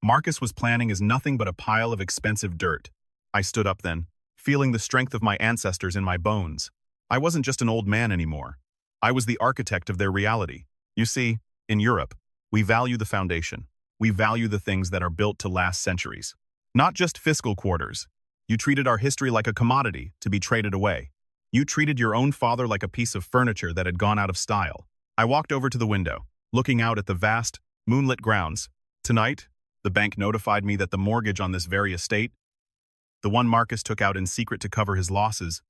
Marcus was planning is nothing but a pile of expensive dirt. I stood up then, feeling the strength of my ancestors in my bones. I wasn't just an old man anymore. I was the architect of their reality. You see, in Europe, we value the foundation. We value the things that are built to last centuries. Not just fiscal quarters. You treated our history like a commodity to be traded away. You treated your own father like a piece of furniture that had gone out of style. I walked over to the window, looking out at the vast, moonlit grounds. Tonight, the bank notified me that the mortgage on this very estate, the one Marcus took out in secret to cover his losses,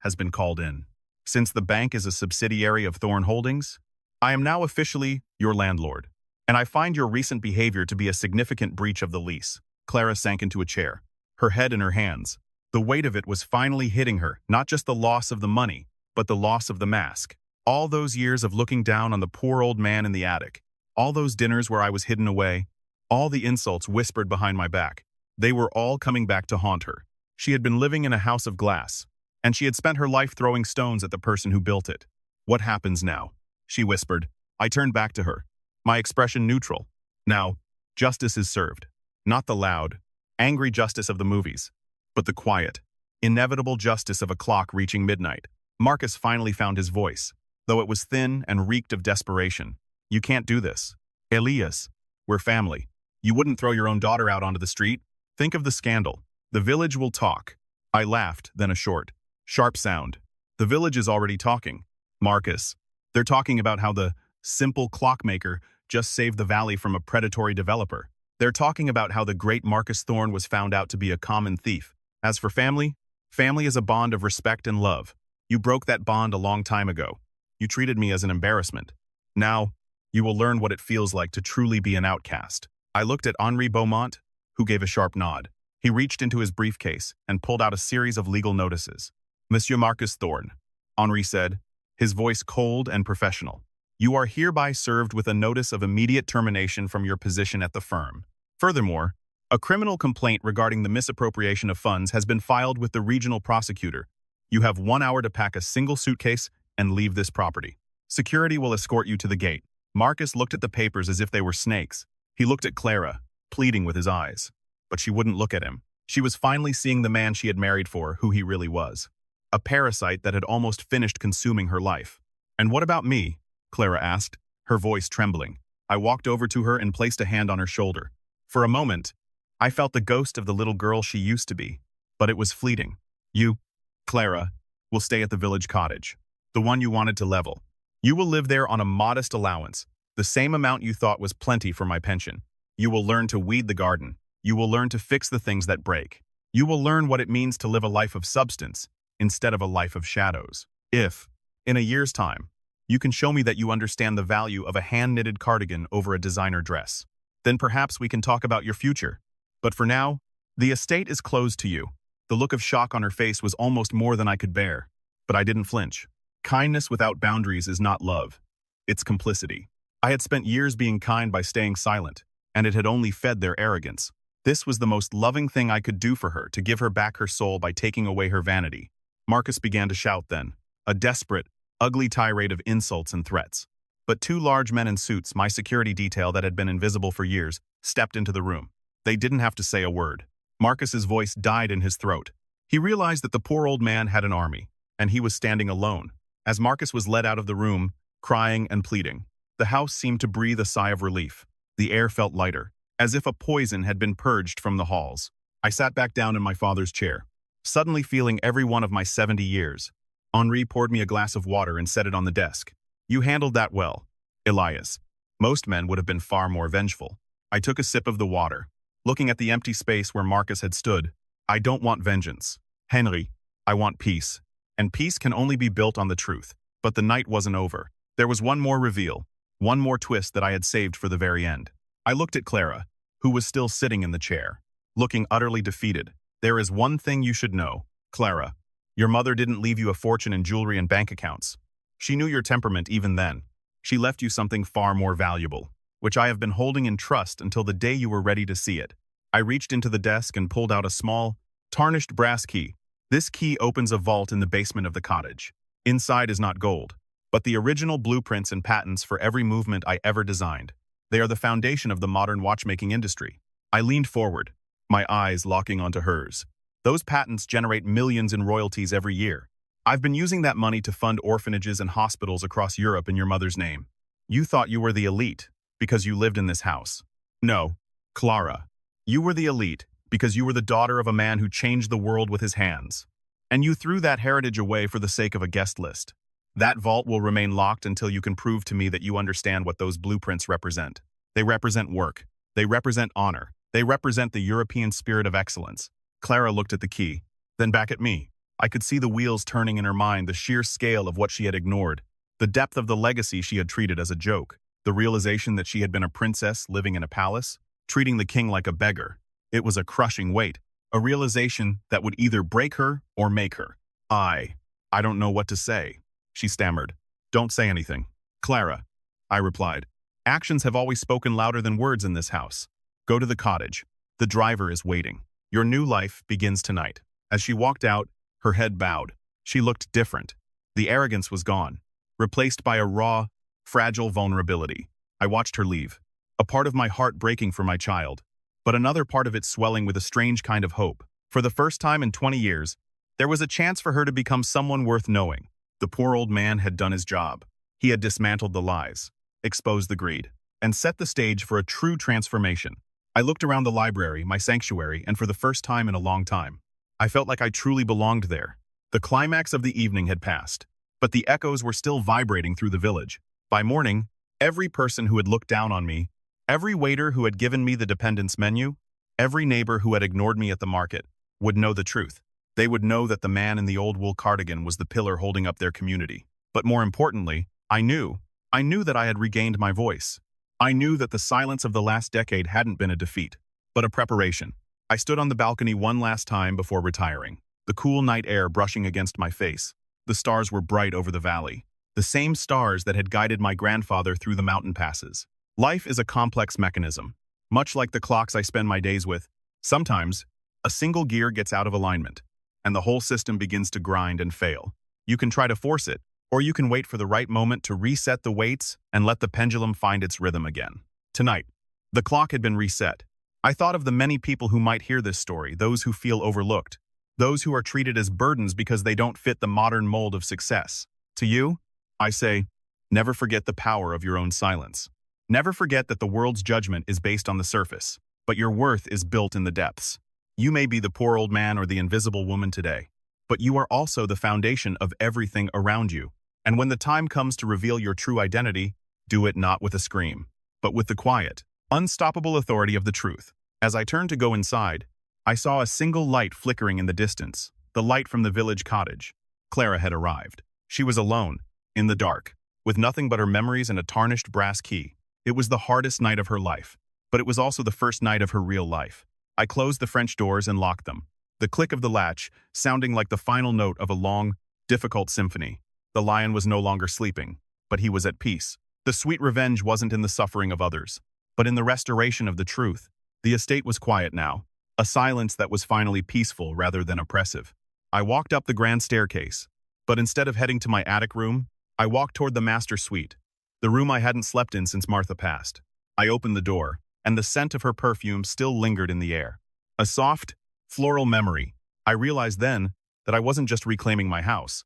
has been called in. Since the bank is a subsidiary of Thorn Holdings, I am now officially your landlord, and I find your recent behavior to be a significant breach of the lease. Clara sank into a chair, her head in her hands. The weight of it was finally hitting her, not just the loss of the money, but the loss of the mask. All those years of looking down on the poor old man in the attic, all those dinners where I was hidden away, all the insults whispered behind my back, they were all coming back to haunt her. She had been living in a house of glass, and she had spent her life throwing stones at the person who built it. What happens now? She whispered. I turned back to her, my expression neutral. Now, justice is served. Not the loud, angry justice of the movies, but the quiet, inevitable justice of a clock reaching midnight. Marcus finally found his voice, though it was thin and reeked of desperation. You can't do this. Elias, we're family. You wouldn't throw your own daughter out onto the street. Think of the scandal. The village will talk. I laughed, then a short, sharp sound. The village is already talking. Marcus, they're talking about how the simple clockmaker just saved the valley from a predatory developer. They're talking about how the great Marcus Thorn was found out to be a common thief. As for family, family is a bond of respect and love. You broke that bond a long time ago. You treated me as an embarrassment. Now, you will learn what it feels like to truly be an outcast. I looked at Henri Beaumont, who gave a sharp nod. He reached into his briefcase and pulled out a series of legal notices. Monsieur Marcus Thorn, Henri said, his voice cold and professional. You are hereby served with a notice of immediate termination from your position at the firm. Furthermore, a criminal complaint regarding the misappropriation of funds has been filed with the regional prosecutor. You have 1 hour to pack a single suitcase and leave this property. Security will escort you to the gate. Marcus looked at the papers as if they were snakes. He looked at Clara, pleading with his eyes. But she wouldn't look at him. She was finally seeing the man she had married for, who he really was. A parasite that had almost finished consuming her life. And what about me? Clara asked, her voice trembling. I walked over to her and placed a hand on her shoulder. For a moment, I felt the ghost of the little girl she used to be, but it was fleeting. You, Clara, will stay at the village cottage, the one you wanted to level. You will live there on a modest allowance, the same amount you thought was plenty for my pension. You will learn to weed the garden. You will learn to fix the things that break. You will learn what it means to live a life of substance instead of a life of shadows. If, in a year's time, you can show me that you understand the value of a hand-knitted cardigan over a designer dress, then perhaps we can talk about your future. But for now, the estate is closed to you. The look of shock on her face was almost more than I could bear, but I didn't flinch. Kindness without boundaries is not love. It's complicity. I had spent years being kind by staying silent, and it had only fed their arrogance. This was the most loving thing I could do for her, to give her back her soul by taking away her vanity. Marcus began to shout then, a desperate, ugly tirade of insults and threats. But 2 large men in suits, my security detail that had been invisible for years, stepped into the room. They didn't have to say a word. Marcus's voice died in his throat. He realized that the poor old man had an army, and he was standing alone. As Marcus was led out of the room, crying and pleading, the house seemed to breathe a sigh of relief. The air felt lighter, as if a poison had been purged from the halls. I sat back down in my father's chair, suddenly feeling every one of my 70 years. Henri poured me a glass of water and set it on the desk. You handled that well, Elias. Most men would have been far more vengeful. I took a sip of the water, looking at the empty space where Marcus had stood. I don't want vengeance, Henri. I want peace. And peace can only be built on the truth. But the night wasn't over. There was one more reveal, one more twist that I had saved for the very end. I looked at Clara, who was still sitting in the chair, looking utterly defeated. There is one thing you should know, Clara. Your mother didn't leave you a fortune in jewelry and bank accounts. She knew your temperament even then. She left you something far more valuable, which I have been holding in trust until the day you were ready to see it. I reached into the desk and pulled out a small, tarnished brass key. This key opens a vault in the basement of the cottage. Inside is not gold, but the original blueprints and patents for every movement I ever designed. They are the foundation of the modern watchmaking industry. I leaned forward, my eyes locking onto hers. Those patents generate millions in royalties every year. I've been using that money to fund orphanages and hospitals across Europe in your mother's name. You thought you were the elite because you lived in this house. No, Clara. You were the elite because you were the daughter of a man who changed the world with his hands. And you threw that heritage away for the sake of a guest list. That vault will remain locked until you can prove to me that you understand what those blueprints represent. They represent work. They represent honor. They represent the European spirit of excellence. Clara looked at the key, then back at me. I could see the wheels turning in her mind, the sheer scale of what she had ignored, the depth of the legacy she had treated as a joke, the realization that she had been a princess living in a palace, treating the king like a beggar. It was a crushing weight, a realization that would either break her or make her. I don't know what to say, she stammered. Don't say anything, Clara, I replied. Actions have always spoken louder than words in this house. Go to the cottage. The driver is waiting. Your new life begins tonight. As she walked out, her head bowed. She looked different. The arrogance was gone, replaced by a raw, fragile vulnerability. I watched her leave, a part of my heart breaking for my child, but another part of it swelling with a strange kind of hope. For the first time in 20 years, there was a chance for her to become someone worth knowing. The poor old man had done his job. He had dismantled the lies, exposed the greed, and set the stage for a true transformation. I looked around the library, my sanctuary, and for the first time in a long time, I felt like I truly belonged there. The climax of the evening had passed, but the echoes were still vibrating through the village. By morning, every person who had looked down on me, every waiter who had given me the dependence menu, every neighbor who had ignored me at the market, would know the truth. They would know that the man in the old wool cardigan was the pillar holding up their community. But more importantly, I knew that I had regained my voice. I knew that the silence of the last decade hadn't been a defeat, but a preparation. I stood on the balcony one last time before retiring, the cool night air brushing against my face. The stars were bright over the valley, the same stars that had guided my grandfather through the mountain passes. Life is a complex mechanism. Much like the clocks I spend my days with, sometimes a single gear gets out of alignment, and the whole system begins to grind and fail. You can try to force it, or you can wait for the right moment to reset the weights and let the pendulum find its rhythm again. Tonight, the clock had been reset. I thought of the many people who might hear this story, those who feel overlooked, those who are treated as burdens because they don't fit the modern mold of success. To you, I say, never forget the power of your own silence. Never forget that the world's judgment is based on the surface, but your worth is built in the depths. You may be the poor old man or the invisible woman today, but you are also the foundation of everything around you. And when the time comes to reveal your true identity, do it not with a scream, but with the quiet, unstoppable authority of the truth. As I turned to go inside, I saw a single light flickering in the distance, the light from the village cottage. Clara had arrived. She was alone, in the dark, with nothing but her memories and a tarnished brass key. It was the hardest night of her life, but it was also the first night of her real life. I closed the French doors and locked them, the click of the latch sounding like the final note of a long, difficult symphony. The lion was no longer sleeping, but he was at peace. The sweet revenge wasn't in the suffering of others, but in the restoration of the truth. The estate was quiet now, a silence that was finally peaceful rather than oppressive. I walked up the grand staircase, but instead of heading to my attic room, I walked toward the master suite, the room I hadn't slept in since Martha passed. I opened the door, and the scent of her perfume still lingered in the air. A soft, floral memory. I realized then that I wasn't just reclaiming my house.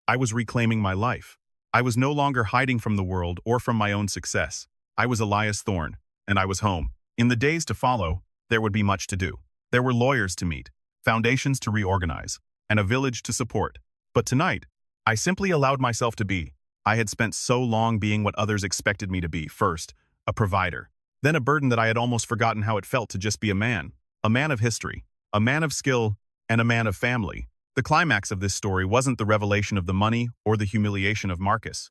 I was reclaiming my life. I was no longer hiding from the world or from my own success. I was Elias Thorne, and I was home. In the days to follow, there would be much to do. There were lawyers to meet, foundations to reorganize, and a village to support. But tonight, I simply allowed myself to be. I had spent so long being what others expected me to be. First, a provider. Then a burden that I had almost forgotten how it felt to just be a man of history, a man of skill, and a man of family. The climax of this story wasn't the revelation of the money or the humiliation of Marcus.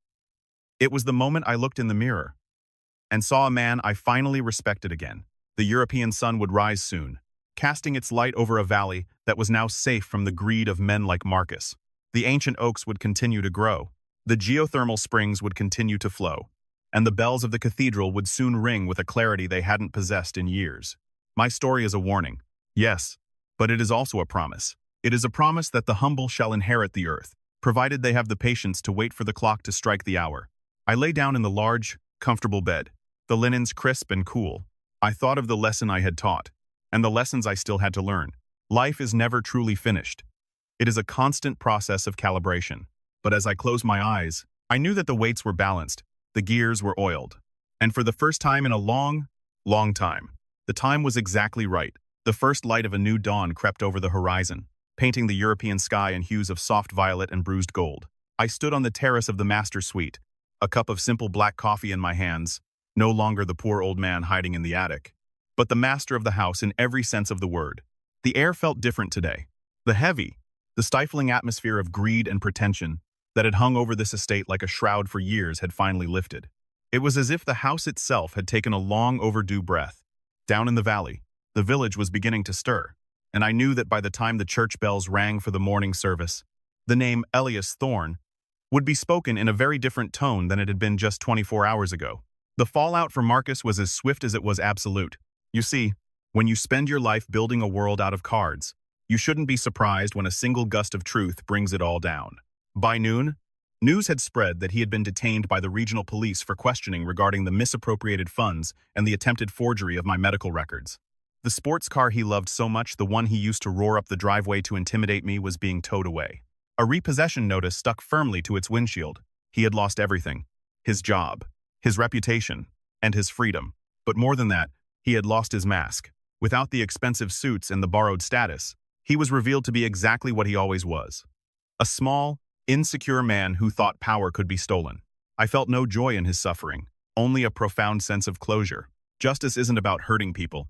It was the moment I looked in the mirror and saw a man I finally respected again. The European sun would rise soon, casting its light over a valley that was now safe from the greed of men like Marcus. The ancient oaks would continue to grow, the geothermal springs would continue to flow, and the bells of the cathedral would soon ring with a clarity they hadn't possessed in years. My story is a warning, yes, but it is also a promise. It is a promise that the humble shall inherit the earth, provided they have the patience to wait for the clock to strike the hour. I lay down in the large, comfortable bed, the linens crisp and cool. I thought of the lesson I had taught, and the lessons I still had to learn. Life is never truly finished. It is a constant process of calibration. But as I closed my eyes, I knew that the weights were balanced, the gears were oiled. And for the first time in a long, long time, the time was exactly right. The first light of a new dawn crept over the horizon, painting the European sky in hues of soft violet and bruised gold. I stood on the terrace of the master suite, a cup of simple black coffee in my hands, no longer the poor old man hiding in the attic, but the master of the house in every sense of the word. The air felt different today. The stifling atmosphere of greed and pretension that had hung over this estate like a shroud for years had finally lifted. It was as if the house itself had taken a long overdue breath. Down in the valley, the village was beginning to stir, and I knew that by the time the church bells rang for the morning service, the name Elias Thorne would be spoken in a very different tone than it had been just 24 hours ago. The fallout for Marcus was as swift as it was absolute. You see, when you spend your life building a world out of cards, you shouldn't be surprised when a single gust of truth brings it all down. By noon, news had spread that he had been detained by the regional police for questioning regarding the misappropriated funds and the attempted forgery of my medical records. The sports car he loved so much, the one he used to roar up the driveway to intimidate me, was being towed away. A repossession notice stuck firmly to its windshield. He had lost everything. His job, his reputation, and his freedom. But more than that, he had lost his mask. Without the expensive suits and the borrowed status, he was revealed to be exactly what he always was. A small, insecure man who thought power could be stolen. I felt no joy in his suffering, only a profound sense of closure. Justice isn't about hurting people.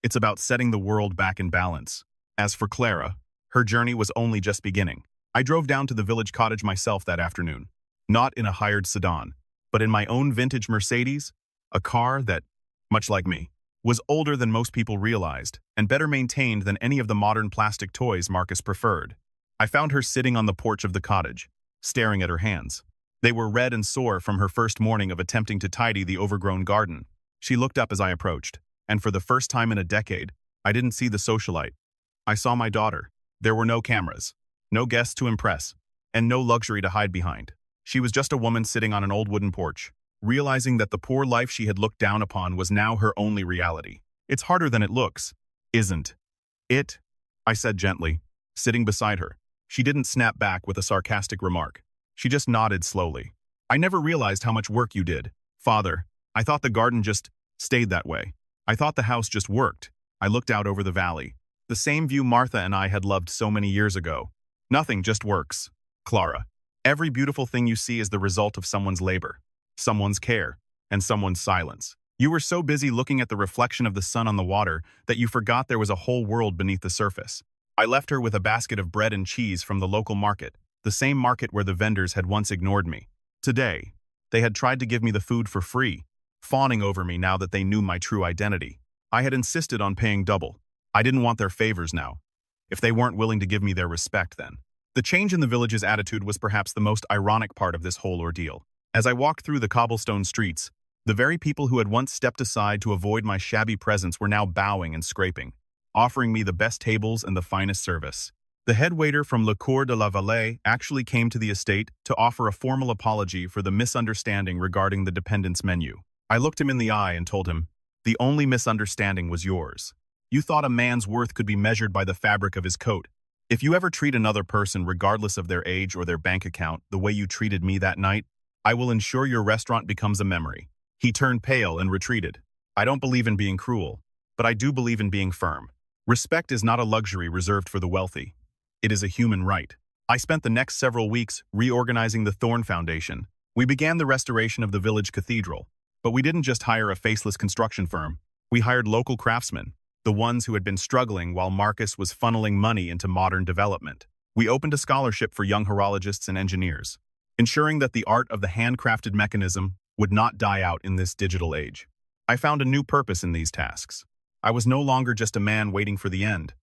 It's about setting the world back in balance. As for Clara, her journey was only just beginning. I drove down to the village cottage myself that afternoon, not in a hired sedan, but in my own vintage Mercedes, a car that, much like me, was older than most people realized and better maintained than any of the modern plastic toys Marcus preferred. I found her sitting on the porch of the cottage, staring at her hands. They were red and sore from her first morning of attempting to tidy the overgrown garden. She looked up as I approached, and for the first time in a decade, I didn't see the socialite. I saw my daughter. There were no cameras, no guests to impress, and no luxury to hide behind. She was just a woman sitting on an old wooden porch, realizing that the poor life she had looked down upon was now her only reality. It's harder than it looks, isn't it? I said gently, sitting beside her. She didn't snap back with a sarcastic remark. She just nodded slowly. I never realized how much work you did, Father. I thought the garden just stayed that way. I thought the house just worked. I looked out over the valley. The same view Martha and I had loved so many years ago. Nothing just works, Clara. Every beautiful thing you see is the result of someone's labor, someone's care, and someone's silence. You were so busy looking at the reflection of the sun on the water that you forgot there was a whole world beneath the surface. I left her with a basket of bread and cheese from the local market, the same market where the vendors had once ignored me. Today, they had tried to give me the food for free, fawning over me now that they knew my true identity. I had insisted on paying double. I didn't want their favors now. If they weren't willing to give me their respect then. The change in the village's attitude was perhaps the most ironic part of this whole ordeal. As I walked through the cobblestone streets, the very people who had once stepped aside to avoid my shabby presence were now bowing and scraping, offering me the best tables and the finest service. The head waiter from Le Cour de la Vallée actually came to the estate to offer a formal apology for the misunderstanding regarding the dependents menu. I looked him in the eye and told him, "The only misunderstanding was yours. You thought a man's worth could be measured by the fabric of his coat, If you ever treat another person regardless of their age or their bank account the way you treated me that night, I will ensure your restaurant becomes a memory. He turned pale and retreated. I don't believe in being cruel, but I do believe in being firm. Respect is not a luxury reserved for the wealthy. It is a human right. I spent the next several weeks reorganizing the Thorn Foundation. We began the restoration of the village cathedral, but we didn't just hire a faceless construction firm. We hired local craftsmen, the ones who had been struggling while Marcus was funneling money into modern development. We opened a scholarship for young horologists and engineers, ensuring that the art of the handcrafted mechanism would not die out in this digital age. I found a new purpose in these tasks. I was no longer just a man waiting for the end.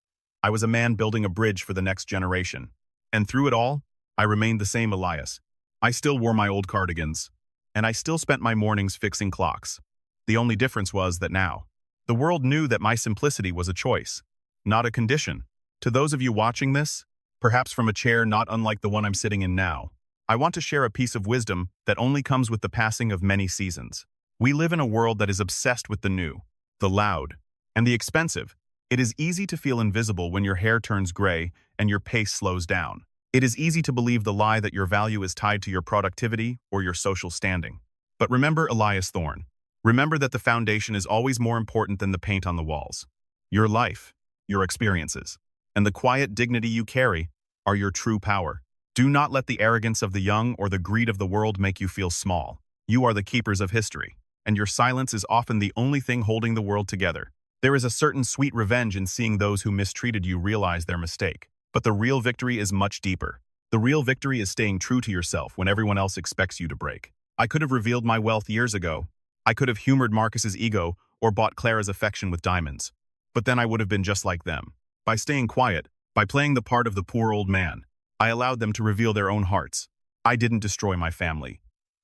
I was a man building a bridge for the next generation. And through it all, I remained the same Elias. I still wore my old cardigans, and I still spent my mornings fixing clocks. The only difference was that now, the world knew that my simplicity was a choice, not a condition. To those of you watching this, perhaps from a chair not unlike the one I'm sitting in now, I want to share a piece of wisdom that only comes with the passing of many seasons. We live in a world that is obsessed with the new, the loud, and the expensive. It is easy to feel invisible when your hair turns gray and your pace slows down. It is easy to believe the lie that your value is tied to your productivity or your social standing. But remember Elias Thorn. Remember that the foundation is always more important than the paint on the walls. Your life, your experiences, and the quiet dignity you carry are your true power. Do not let the arrogance of the young or the greed of the world make you feel small. You are the keepers of history, and your silence is often the only thing holding the world together. There is a certain sweet revenge in seeing those who mistreated you realize their mistake. But the real victory is much deeper. The real victory is staying true to yourself when everyone else expects you to break. I could have revealed my wealth years ago. I could have humored Marcus's ego or bought Clara's affection with diamonds. But then I would have been just like them. By staying quiet, by playing the part of the poor old man, I allowed them to reveal their own hearts. I didn't destroy my family.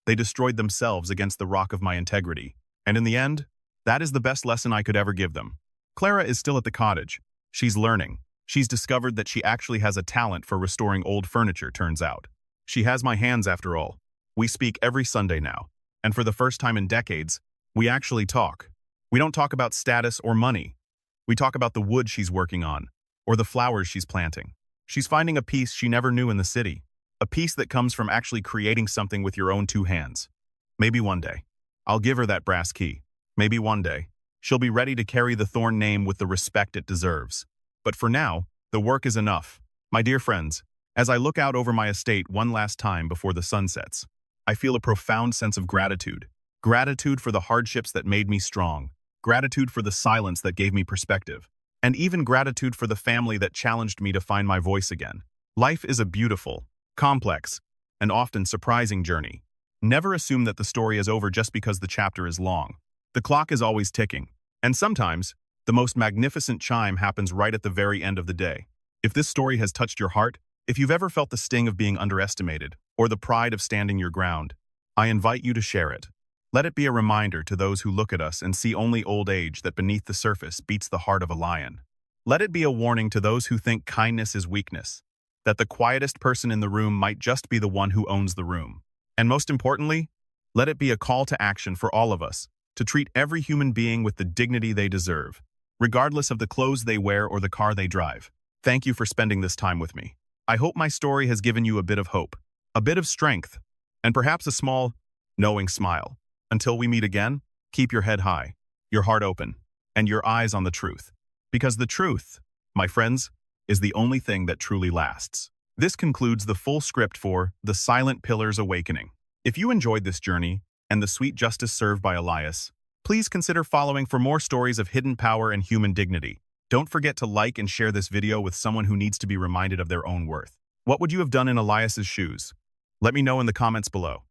They destroyed themselves against the rock of my integrity. And in the end, that is the best lesson I could ever give them. Clara is still at the cottage. She's learning. She's discovered that she actually has a talent for restoring old furniture, turns out. She has my hands after all. We speak every Sunday now. And for the first time in decades, we actually talk. We don't talk about status or money. We talk about the wood she's working on, or the flowers she's planting. She's finding a peace she never knew in the city, a peace that comes from actually creating something with your own two hands. Maybe one day, I'll give her that brass key. Maybe one day, she'll be ready to carry the Thorn name with the respect it deserves. But for now, the work is enough. My dear friends, as I look out over my estate one last time before the sun sets, I feel a profound sense of gratitude. Gratitude for the hardships that made me strong. Gratitude for the silence that gave me perspective. And even gratitude for the family that challenged me to find my voice again. Life is a beautiful, complex, and often surprising journey. Never assume that the story is over just because the chapter is long. The clock is always ticking. And sometimes, the most magnificent chime happens right at the very end of the day. If this story has touched your heart, if you've ever felt the sting of being underestimated, or the pride of standing your ground, I invite you to share it. Let it be a reminder to those who look at us and see only old age that beneath the surface beats the heart of a lion. Let it be a warning to those who think kindness is weakness, that the quietest person in the room might just be the one who owns the room. And most importantly, let it be a call to action for all of us to treat every human being with the dignity they deserve, regardless of the clothes they wear or the car they drive. Thank you for spending this time with me. I hope my story has given you a bit of hope, a bit of strength, and perhaps a small, knowing smile. Until we meet again, keep your head high, your heart open, and your eyes on the truth. Because the truth, my friends, is the only thing that truly lasts. This concludes the full script for The Silent Pillars Awakening. If you enjoyed this journey and the sweet justice served by Elias, please consider following for more stories of hidden power and human dignity. Don't forget to like and share this video with someone who needs to be reminded of their own worth. What would you have done in Elias's shoes? Let me know in the comments below.